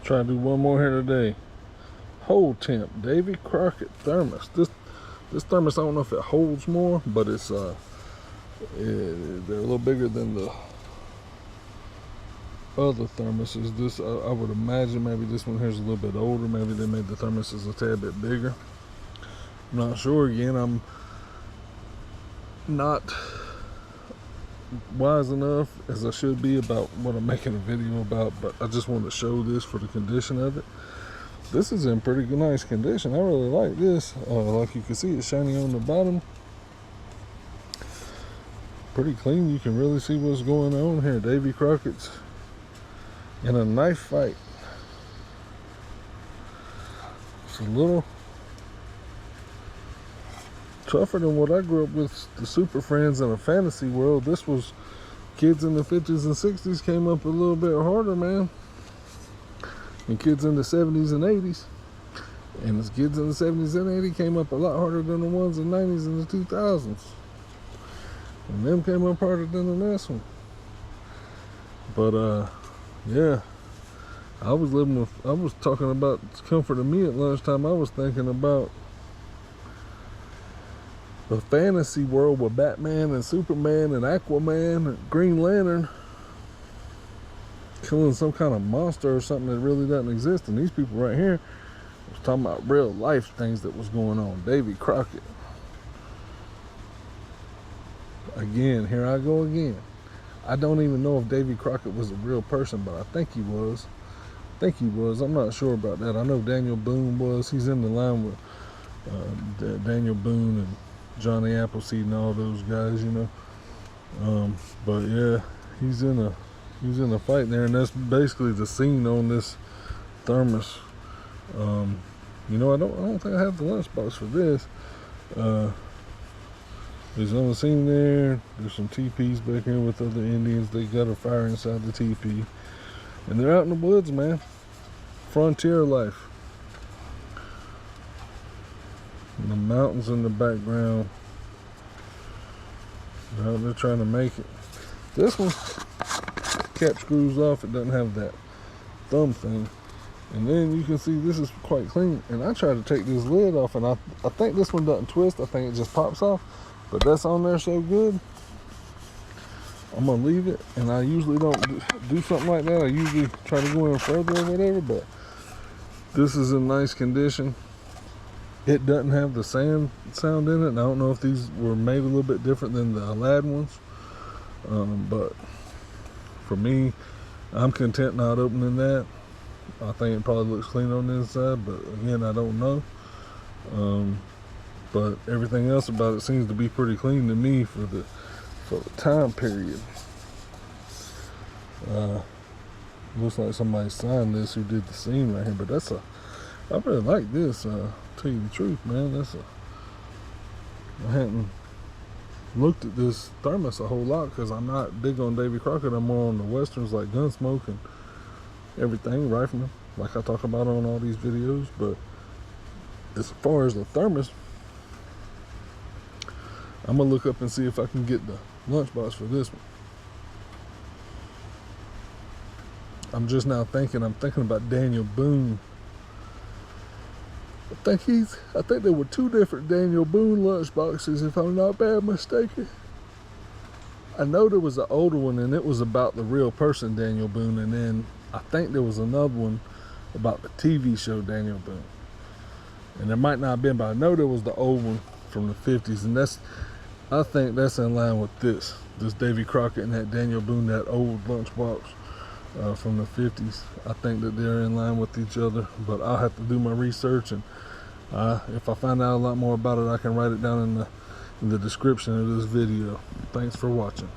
Try to do one more here today. Holtemp DAVY CROCKETT Thermos. This thermos, I don't know if it holds more, but it's they're a little bigger than the other thermoses. This I would imagine maybe this one here's a little bit older. Maybe they made the thermoses a tad bit bigger. I'm not sure. Again, I'm not wise enough as I should be about what I'm making a video about, but I just wanted to show this for the condition of it. This is in pretty good, nice condition. I really like this. Like you can see, it's shiny on the bottom. Pretty clean. You can really see what's going on here. Davy Crockett's in a knife fight. It's a little tougher than what I grew up with, the Super Friends in a fantasy world. This was kids in the 50s and 60s came up a little bit harder, man. And kids in the 70s and 80s. And the kids in the 70s and 80s came up a lot harder than the ones in the 90s and the 2000s. And them came up harder than the next one. But, yeah. I was talking about comfort of me at lunchtime. I was thinking about the fantasy world with Batman and Superman and Aquaman and Green Lantern killing some kind of monster or something that really doesn't exist. And these people right here was talking about real life things that was going on. Davy Crockett. Again, here I go again. I don't even know if Davy Crockett was a real person, but I think he was. I'm not sure about that. I know Daniel Boone was. He's in the line with Daniel Boone and Johnny Appleseed and all those guys, you know. But yeah, he's in a fight there, and that's basically the scene on this thermos. You know, I don't think I have the lunchbox for this. There's on the scene there. There's some teepees back here with other Indians. They got a fire inside the teepee, and they're out in the woods, man. Frontier life. And the mountains in the background. They're out there trying to make it. This one, cap screws off. It doesn't have that thumb thing. And then you can see this is quite clean. And I tried to take this lid off, and I think this one doesn't twist. I think it just pops off. But that's on there so good, I'm gonna leave it. And I usually don't do something like that. I usually try to go in further or whatever, but this is in nice condition. It doesn't have the sand sound in it, and I don't know if these were made a little bit different than the Aladdin ones. But for me, I'm content not opening that. I think it probably looks clean on the inside, but again, I don't know. But everything else about it seems to be pretty clean to me for the time period. Looks like somebody signed this who did the scene right here, but I really like this. Tell you the truth, man. I hadn't looked at this thermos a whole lot because I'm not big on Davy Crockett. I'm more on the westerns like Gunsmoke and everything, Rifleman, like I talk about on all these videos. But as far as the thermos, I'm gonna look up and see if I can get the lunchbox for this one. I'm just now thinking about Daniel Boone. I think there were two different Daniel Boone lunchboxes, if I'm not bad mistaken. I know there was an older one, and it was about the real person Daniel Boone, and then I think there was another one about the TV show Daniel Boone. And there might not have been, but I know there was the old one from the 50s, and I think that's in line with this Davy Crockett and that Daniel Boone, that old lunchbox from the 50s. I think that they're in line with each other, but I'll have to do my research, and if I find out a lot more about it, I can write it down in the description of this video. Thanks for watching.